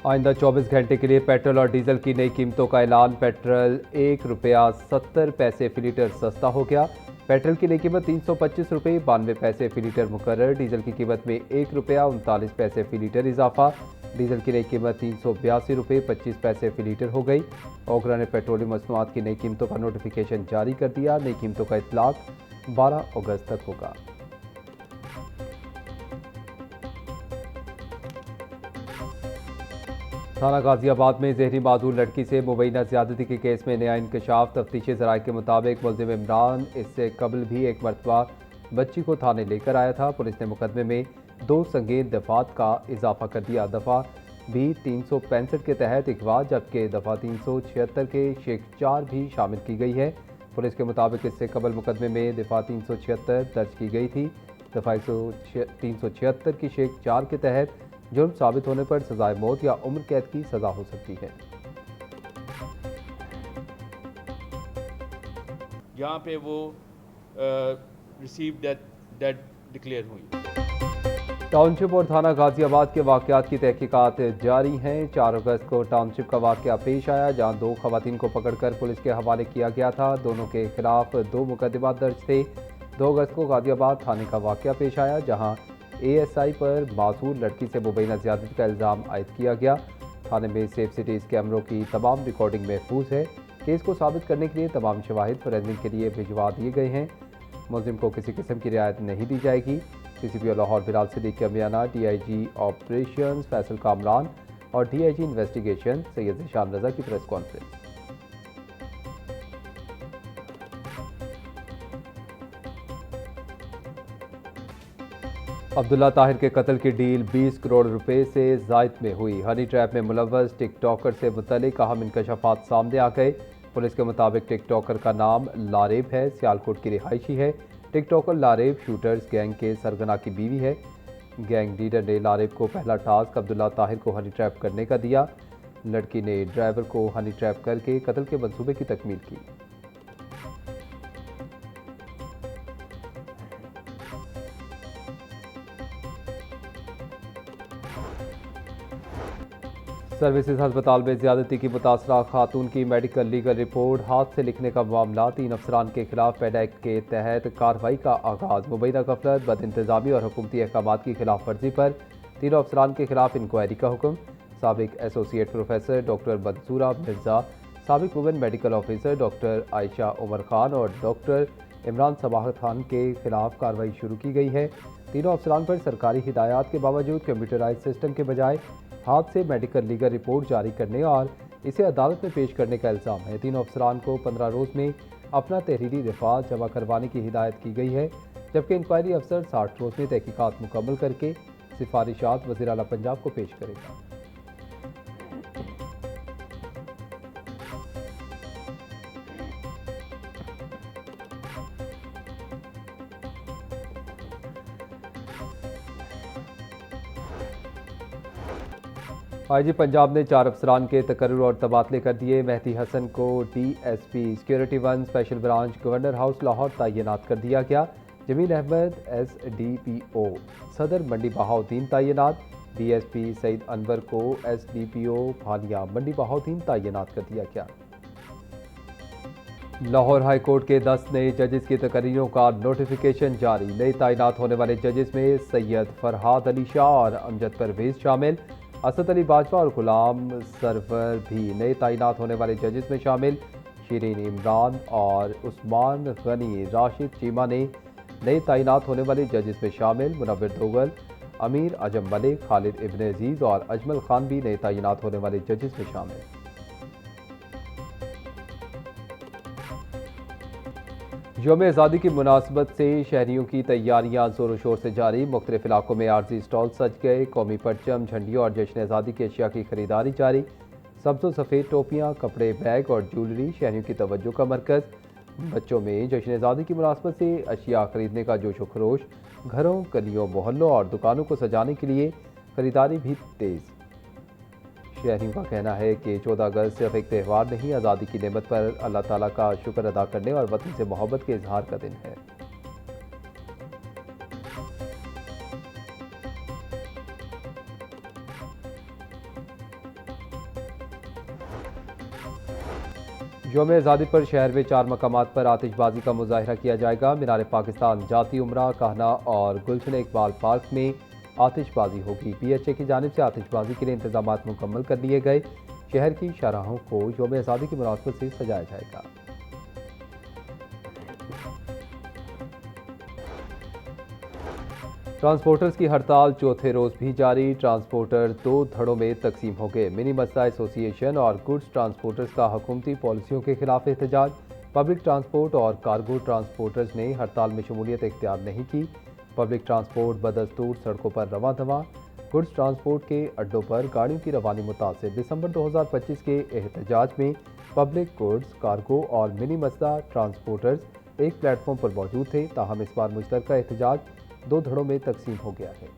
आइंदा 24 घंटे के लिए पेट्रोल और डीजल की नई कीमतों का ऐलान। पेट्रोल ₹1.70 फी लीटर सस्ता हो गया। पेट्रोल की नई कीमत ₹325.92 फी लीटर मुकर्रर। डीजल की कीमत में ₹1.39 फी लीटर इजाफा। डीजल की नई कीमत ₹382.25 फी लीटर हो गई। ओगरा ने पेट्रोलियम मसनूआत की नई कीमतों का नोटिफिकेशन जारी कर दिया। नई कीमतों का इतलाक 12 अगस्त तक होगा। थाना गाजियाबाद में जहरी माजूर लड़की से मुबैना ज्यादती के केस में नया इंकशाफ। तफ्तीशी जराये के मुताबिक मुलजिम इमरान इससे कबल भी एक मरतबा बच्ची को थाने लेकर आया था। पुलिस ने मुकदमे में 2 संगीन दफात का इजाफा कर दिया। दफा भी 365 के तहत अगवा, जबकि दफा 376 के शेख 4 भी शामिल की गई है। पुलिस के मुताबिक इससे कबल मुकदमे में दफा 376 दर्ज की गई थी। दफा 376 की शेख 4 के तहत जुर्म साबित होने पर सजाए मौत या उम्र कैद की सजा हो सकती है। जहाँ पे वो रिसीव डेथ डिक्लेयर हुई। टाउनशिप और थाना गाजियाबाद के वाकयात की तहकीकात जारी हैं। 4 अगस्त को टाउनशिप का वाकया पेश आया, जहां 2 खवातीन को पकड़कर पुलिस के हवाले किया गया था। दोनों के खिलाफ 2 मुकदमा दर्ज थे। 2 अगस्त को गाजियाबाद थाने का वाकया पेश आया, जहां ASI पर मासूर लड़की से मुबैना ज्यादती का इल्ज़ाम आयद किया गया। थाने में सेफ सिटीज़ कैमरों की तमाम रिकॉर्डिंग महफूज है। केस को साबित करने के लिए तमाम शवाहिद फॉरेंसिक के लिए भिजवा दिए गए हैं। मुलजिम को किसी किस्म की रियायत नहीं दी जाएगी। CCPO लाहौर बिलाल सिद्दीक का बयाना। DIG ऑपरेशंस फैसल कामरान और DIG इन्वेस्टिगेशन सैयद ज़ीशान रज़ा की प्रेस कॉन्फ्रेंस। अब्दुल्ला ताहिर के कत्ल की डील 20 करोड़ रुपए से जायद में हुई। हनी ट्रैप में मुलव्वस टिकटॉकर से मुतल्लिक अहम इंकशाफात सामने आ गए। पुलिस के मुताबिक टिकटॉकर का नाम लारेब है, सियालकोट की रिहायशी है। टिकटॉकर लारेब शूटर्स गैंग के सरगना की बीवी है। गैंग लीडर ने लारेब को पहला टास्क अब्दुल्ला ताहिर को हनी ट्रैप करने का दिया। लड़की ने ड्राइवर को हनी ट्रैप करके कत्ल के मंसूबे की तकमील की। सर्विसेज अस्पताल में ज्यादती की मुतासरा खातून की मेडिकल लीगल रिपोर्ट। हाथ से लिखने का मामला। 3 अफसरान के खिलाफ पेड एक्ट के तहत कार्रवाई का आगाज। मुबैना गफलत, बद इंतजामी और हुकूमती अहकाम की खिलाफ वर्जी पर 3 अफसरान के खिलाफ इंक्वायरी का हुक्म। साबिक associate professor doctor Mansura Mirza, साबिक women medical officer doctor Ayesha Umar Khan और डॉक्टर इमरान सबाहत खान के खिलाफ कार्रवाई शुरू की गई है। तीनों अफसरान पर सरकारी हिदायत के बावजूद कंप्यूटराइज सिस्टम के बजाय हाथ से मेडिकल लीगल रिपोर्ट जारी करने और इसे अदालत में पेश करने का इल्ज़ाम है। तीनों अफसरान को 15 रोज़ में अपना तहरीरी दफा जमा करवाने की हिदायत की गई है, जबकि इंक्वायरी अफसर 60 रोज़ में तहकीकात मुकम्मल करके सिफारिशात वज़ीर आला पंजाब को पेश करेगा। IG पंजाब ने 4 अफसरान के तकर्रुर और तबादले कर दिए। मेहदी हसन को DSP security 1 special branch governor house Lahore तैनात कर दिया गया। जमील अहमद SDPO सदर मंडी बहाउद्दीन तैनात। DSP सईद अनवर को SDPO भानिया मंडी बहाउद्दीन तैनात कर दिया गया। लाहौर हाई कोर्ट के 10 नए जजेस की तकरीरों का नोटिफिकेशन जारी। नए तैनात होने वाले जजेस में सैयद फरहाद अली शाह और अमजद परवेज शामिल। असद अली बाजवा और गुलाम सरवर भी नए तैनात होने वाले जजेस में शामिल। शीरीन इमरान और उस्मान गनी राशिद चीमा ने नए तैनात होने वाले जजेस में शामिल। मुनव्वर दोगल, अमीर अजम मलिक, खालिद इब्न अजीज और अजमल खान भी नए तैनात होने वाले जजेस में शामिल। यौम आज़ादी की मुनासबत से शहरियों की तैयारियां जोरों शोर से जारी। मुख्तलिफ इलाकों में आर्जी स्टॉल सज गए। कौमी परचम, झंडियों और जश्न आज़ादी की अशिया की खरीदारी जारी। सब्ज़ व सफ़ेद टोपियाँ, कपड़े, बैग और ज्वेलरी शहरियों की तवज्जो का मरकज़। बच्चों में जश्न आज़ादी की मुनासबत से अशिया खरीदने का जोश व खरोश। घरों, गलियों, मोहल्लों और दुकानों को सजाने के लिए खरीदारी भी तेज़। शहरियों का कहना है कि 14 अगस्त सिर्फ एक त्यौहार नहीं, आज़ादी की नेमत पर अल्लाह ताला का शुक्र अदा करने और वतन से मोहब्बत के इजहार का दिन है। यौम आज़ादी पर शहर में 4 मकामात पर आतिशबाजी का मुजाहरा किया जाएगा। मीनार पाकिस्तान, जाती उमरा, कहना और गुलशन इकबाल पार्क में आतिशबाजी होगी। PHA की जानिब से आतिशबाजी के लिए इंतजाम मुकम्मल कर लिए गए। शहर की शाहराहों को यौम आज़ादी की मुनासबत से सजाया जाएगा। ट्रांसपोर्टर्स की हड़ताल चौथे रोज भी जारी। ट्रांसपोर्टर 2 धड़ों में तकसीम हो गए। मिनी मसला एसोसिएशन और गुड्स ट्रांसपोर्टर्स का हुकूमती पॉलिसियों के खिलाफ एहतजाज। पब्लिक ट्रांसपोर्ट और कार्गो ट्रांसपोर्टर्स ने हड़ताल में शमूलियत इख्तियार नहीं की। पब्लिक ट्रांसपोर्ट बदस्तूर सड़कों पर रवां दवा। गुड्स ट्रांसपोर्ट के अड्डों पर गाड़ियों की रवानी मुतासिर। दिसंबर 2025 के एहतजाज में पब्लिक गुड्स, कार्गो और मिनी मसला ट्रांसपोर्टर्स एक प्लेटफॉर्म पर मौजूद थे। ताहम इस बार मुश्तरका एहतजाज 2 धड़ों में तकसीम हो गया है।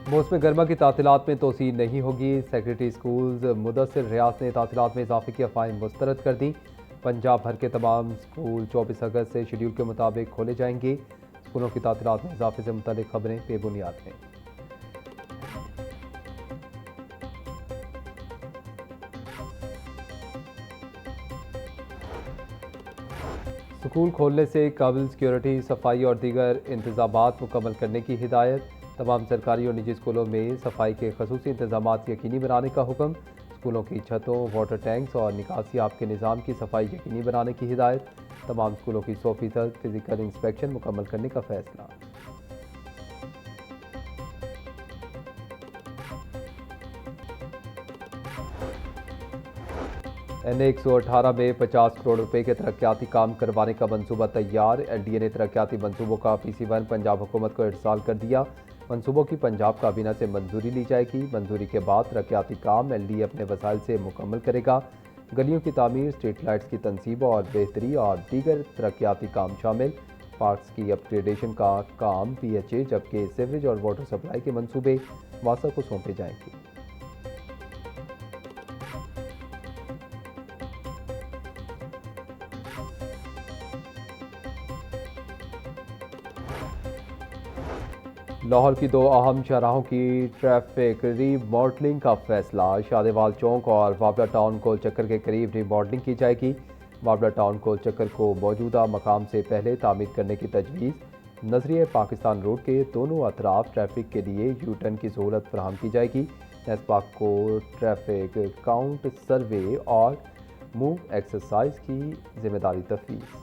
मौसम गर्मा की तातीलात में तोसी नहीं होगी। सेक्रेटरी स्कूल्स मुदस्सिर रियाज ने तातीलात में इजाफे की अफवाहें मुस्तरद कर दी। पंजाब भर के तमाम स्कूल 24 अगस्त से शेड्यूल के मुताबिक खोले जाएंगे। स्कूलों की तातीलात में इजाफे से मुतालिक खबरें बेबुनियाद हैं। स्कूल खोलने से काबिल सिक्योरिटी, सफाई और दीगर इंतजामात मुकम्मल करने की हिदायत। तमाम सरकारी और निजी स्कूलों में सफाई के खसूसी इंतजामात यकीनी बनाने का हुक्म। स्कूलों की छतों, वाटर टैंक्स और निकासी आब के निज़ाम की सफाई यकीनी बनाने की हिदायत। तमाम स्कूलों की 100% फिजिकल इंस्पेक्शन मुकम्मल करने का फैसला। NA-118 में 50 करोड़ रुपए के तरक्याती काम करवाने का मंसूबा तैयार। LDA ने तरक्याती मंसूबों का PC1 पंजाब हुकूमत को इरसाल कर दिया। मंसूबों की पंजाब काबीना से मंजूरी ली जाएगी। मंजूरी के बाद तरक्याती काम LDA अपने वसाइल से मुकम्मल करेगा। गलियों की तामीर, स्ट्रीट लाइट्स की तनसीब और बेहतरी और दीगर तरक्याती काम शामिल। पार्क्स की अपग्रेडेशन का काम PHA, जबकि सीवरेज और वाटर सप्लाई के मंसूबे वासा को सौंपे जाएंगे। लाहौर की 2 अहम शाहराहों की ट्रैफिक रीमॉडलिंग का फैसला। शादेवाल चौक और वाबला टाउन गोल चक्कर के करीब रीमॉडलिंग की जाएगी। वाबला टाउन गोल चक्कर को मौजूदा मकाम से पहले तामीर करने की तजवीज़। नजरिए पाकिस्तान रोड के दोनों अतराफ ट्रैफिक के लिए यू टर्न की सहूलत फराहम की जाएगी। नेस्पाक को ट्रैफिक काउंट, सर्वे और मूव एक्सरसाइज की जिम्मेदारी तफवीज़।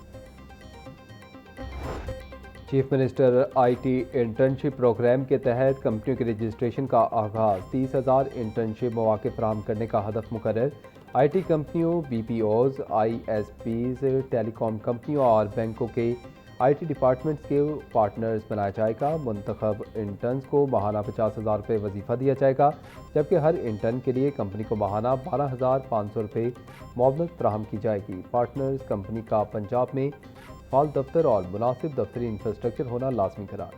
Chief minister IT internship programme के तहत कंपनियों के रजिस्ट्रेशन का आगाज़। 30,000 इंटर्नशिप मौके फराहम करने का हदफ मुकर्रर। IT कंपनियों, BPOs, ISPs, टेलीकॉम कंपनियों और बैंकों के IT डिपार्टमेंट्स के पार्टनर्स बनाया जाएगा। मुंतखब इंटर्न्स को माहाना 50,000 रुपये वजीफ़ा दिया जाएगा, जबकि हर इंटर्न के लिए कंपनी को माहाना 12,500 रुपये मुआवनत फराहम की जाएगी। पार्टनर्स कंपनी का पंजाब में फाल दफ्तर और मुनासिब दफ्तरी इंफ्रास्ट्रक्चर होना लाजमी करार।